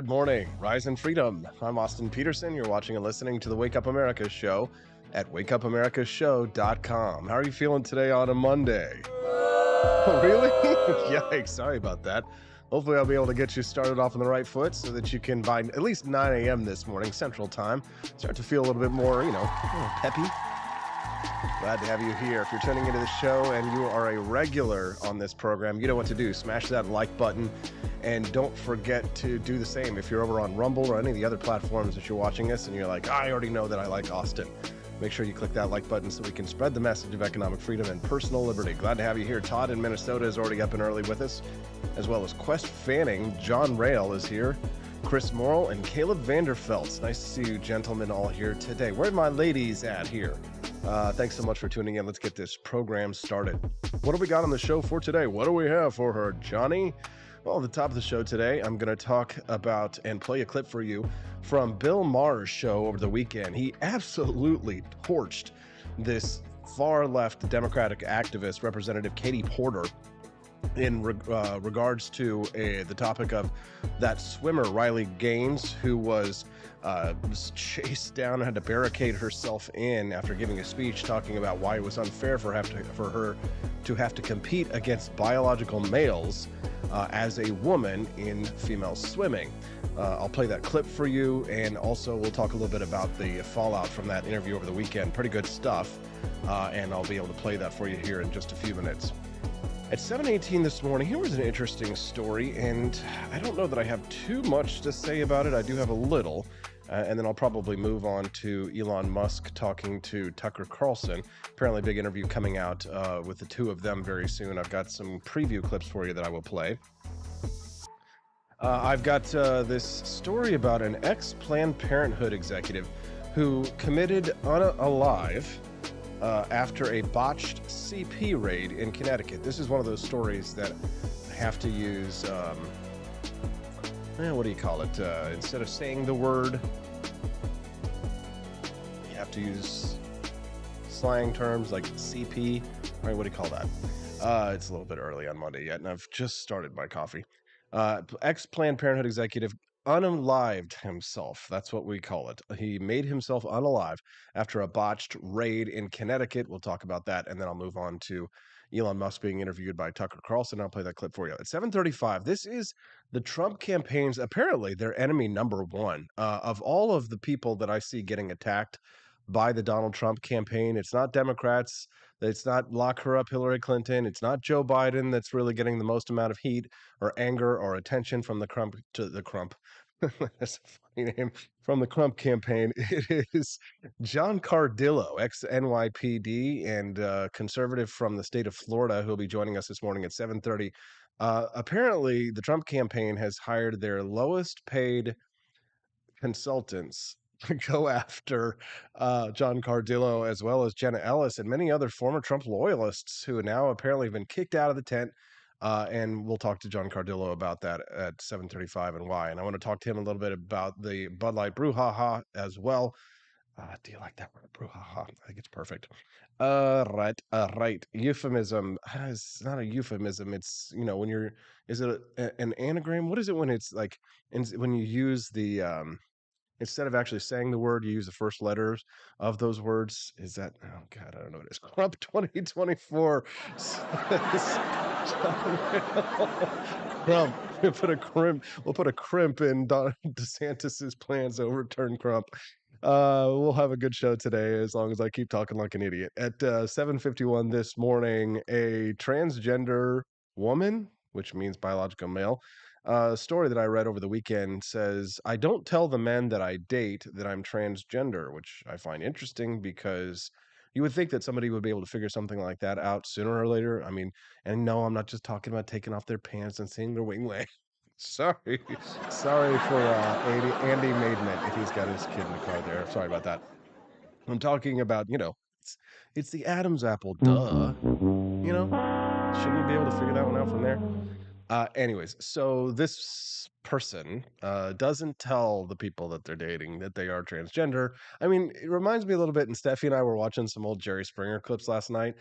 morning, rise in freedom. I'm Austin Peterson. You're watching and listening to the Wake Up America show at wakeupAmericaShow.com. How are you feeling today on a Monday? Oh, really? Yikes, sorry about that. Hopefully I'll be able to get you started off on the right foot so that you can, by at least 9 a.m. this morning, Central Time, start to feel a little bit more, peppy. Glad to have you here. If you're tuning into the show and you are a regular on this program, you know what to do. Smash that like button. And don't forget to do the same if you're over on Rumble or any of the other platforms that you're watching us and you're like, I already know that I like Austin. Make sure you click that like button so we can spread the message of economic freedom and personal liberty. Glad to have you here. Todd in Minnesota is already up and early with us, as well as Quest Fanning. John Rail is here. Chris Morrill and Caleb Vanderfelt. Nice to see you gentlemen all here today. Where are my ladies at here? Thanks so much for tuning in. Let's get this program started. What do we got on the show for today? What do we have for her, Johnny? Well, at the top of the show today, I'm going to talk about and play a clip for you from Bill Maher's show over the weekend. He absolutely torched this far-left Democratic activist, Representative Katie Porter, in regards to the topic of that swimmer, Riley Gaines, who was chased down and had to barricade herself in after giving a speech talking about why it was unfair for her to have to compete against biological males as a woman in female swimming. I'll play that clip for you, and also we'll talk a little bit about the fallout from that interview over the weekend. Pretty good stuff, and I'll be able to play that for you here in just a few minutes. At 7:18 this morning, here was an interesting story, and I don't know that I have too much to say about it. I do have a little, and then I'll probably move on to Elon Musk talking to Tucker Carlson. Apparently, big interview coming out with the two of them very soon. I've got some preview clips for you that I will play. I've got this story about an ex-Planned Parenthood executive who committed unalive after a botched CP raid in Connecticut. This is one of those stories that have to use, what do you call it? Instead of saying the word, you have to use slang terms like CP. All right, what do you call that? It's a little bit early on Monday yet, and I've just started my coffee. Ex-Planned Parenthood executive unalived himself. That's what we call it. He made himself unalive after a botched raid in Connecticut. We'll talk about that, and then I'll move on to Elon Musk being interviewed by Tucker Carlson. I'll play that clip for you. At 7:35, this is the Trump campaign's, apparently, their enemy number one. Of all of the people that I see getting attacked by the Donald Trump campaign, it's not Democrats. It's not lock her up Hillary Clinton. It's not Joe Biden that's really getting the most amount of heat or anger or attention from the Crump to the Crump. That's a funny name. From the Crump campaign. It is John Cardillo, ex-NYPD and conservative from the state of Florida, who will be joining us this morning at 7:30. Apparently, the Trump campaign has hired their lowest paid consultants to go after John Cardillo, as well as Jenna Ellis and many other former Trump loyalists who now apparently have been kicked out of the tent. And we'll talk to John Cardillo about that at 7:35 and why. And I want to talk to him a little bit about the Bud Light brouhaha as well. Do you like that word, brouhaha? I think it's perfect. Right. Euphemism. It's not a euphemism. It's, when you're, is it an anagram? What is it when it's like, when you use the, instead of actually saying the word, you use the first letters of those words. Is that, oh God, I don't know what it is. Crump 2024 says, Crump. We'll put a crimp in DeSantis's plans to overturn Crump. We'll have a good show today as long as I keep talking like an idiot. At 7:51 this morning, a transgender woman, which means biological male, story that I read over the weekend says, I don't tell the men that I date that I'm transgender, which I find interesting because you would think that somebody would be able to figure something like that out sooner or later. I mean, and no, I'm not just talking about taking off their pants and seeing their wing wang. Sorry. Sorry for Andy Maidment if he's got his kid in the car there. Sorry about that. I'm talking about, it's the Adam's apple, duh. Shouldn't you be able to figure that one out from there? Anyways, so this person doesn't tell the people that they're dating that they are transgender. I mean, it reminds me a little bit, and Steffi and I were watching some old Jerry Springer clips last night.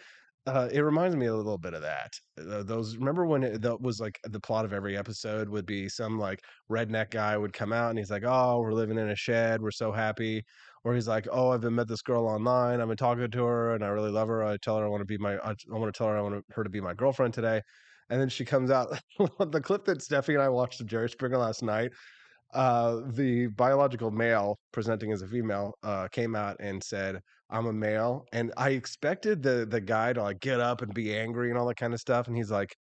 It reminds me a little bit of that. Those remember when that was like the plot of every episode would be some like redneck guy would come out and he's like, "Oh, we're living in a shed. We're so happy." Or he's like, "Oh, I've been met this girl online. I've been talking to her and I really love her. I tell her I want to be I want to tell her I want her to be my girlfriend today." And then she comes out. The clip that Steffi and I watched of Jerry Springer last night, the biological male presenting as a female came out and said, "I'm a male," and I expected the guy to like get up and be angry and all that kind of stuff, and he's like,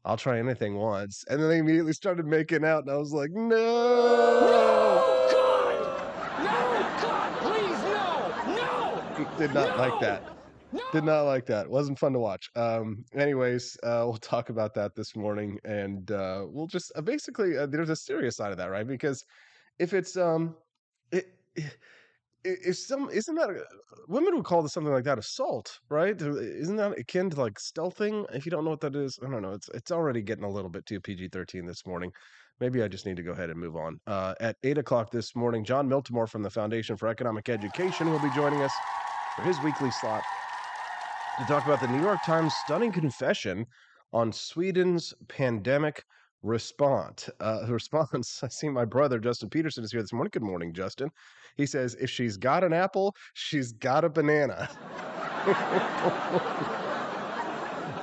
"I'll try anything once," and then they immediately started making out, and I was like, "No, No, God! No, God, please, no! No! did not like that." No! Did not like that. It wasn't fun to watch. Anyways, we'll talk about that this morning, and we'll just basically there's a serious side of that, right? Because if it's it, if some isn't that women would call this something like that assault, right? Isn't that akin to like stealthing? If you don't know what that is, I don't know. It's already getting a little bit too PG-13 this morning. Maybe I just need to go ahead and move on. At 8 o'clock this morning, John Miltimore from the Foundation for Economic Education will be joining us for his weekly slot to talk about the New York Times stunning confession on Sweden's pandemic response. Response. I see my brother Justin Peterson is here this morning. Good morning, Justin. He says, "If she's got an apple, she's got a banana."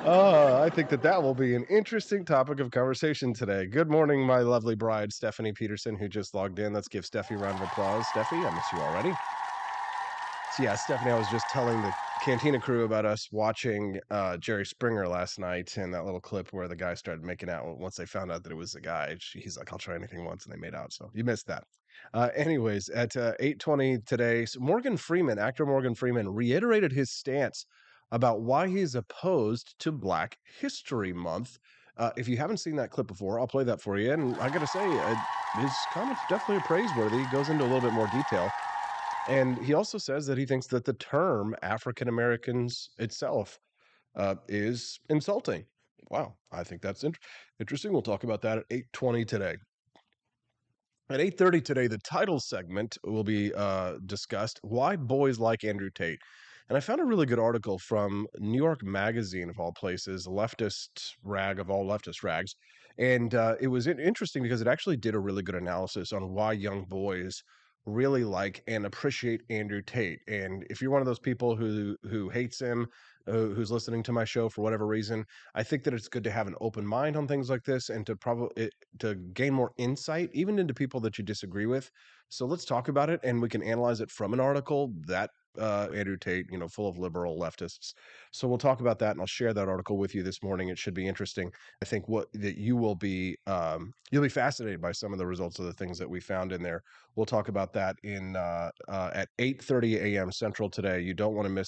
I think that will be an interesting topic of conversation today. Good morning, my lovely bride, Stephanie Peterson, who just logged in. Let's give Steffi a round of applause. Steffi, I miss you already. So yeah, Stephanie, I was just telling the Cantina crew about us watching Jerry Springer last night, and that little clip where the guy started making out once they found out that it was a guy. He's like, "I'll try anything once," and they made out. So you missed that. Anyways, at 8:20 today, actor Morgan Freeman, reiterated his stance about why he's opposed to Black History Month. If you haven't seen that clip before, I'll play that for you. And I got to say, his comments definitely are praiseworthy. He goes into a little bit more detail. And he also says that he thinks that the term African Americans itself is insulting. Wow, I think that's interesting. We'll talk about that at 8:20 today. At 8:30 today, the title segment will be discussed, Why Boys Like Andrew Tate. And I found a really good article from New York Magazine, of all places, leftist rag of all leftist rags. And it was interesting because it actually did a really good analysis on why young boys really like and appreciate Andrew Tate. And if you're one of those people who hates him, who's listening to my show for whatever reason, I think that it's good to have an open mind on things like this and to gain more insight, even into people that you disagree with. So let's talk about it, and we can analyze it from an article that Andrew Tate, full of liberal leftists. So we'll talk about that, and I'll share that article with you this morning. It should be interesting. I think you'll be fascinated by some of the results of the things that we found in there. We'll talk about that in at 8:30 a.m. Central today. You don't want to miss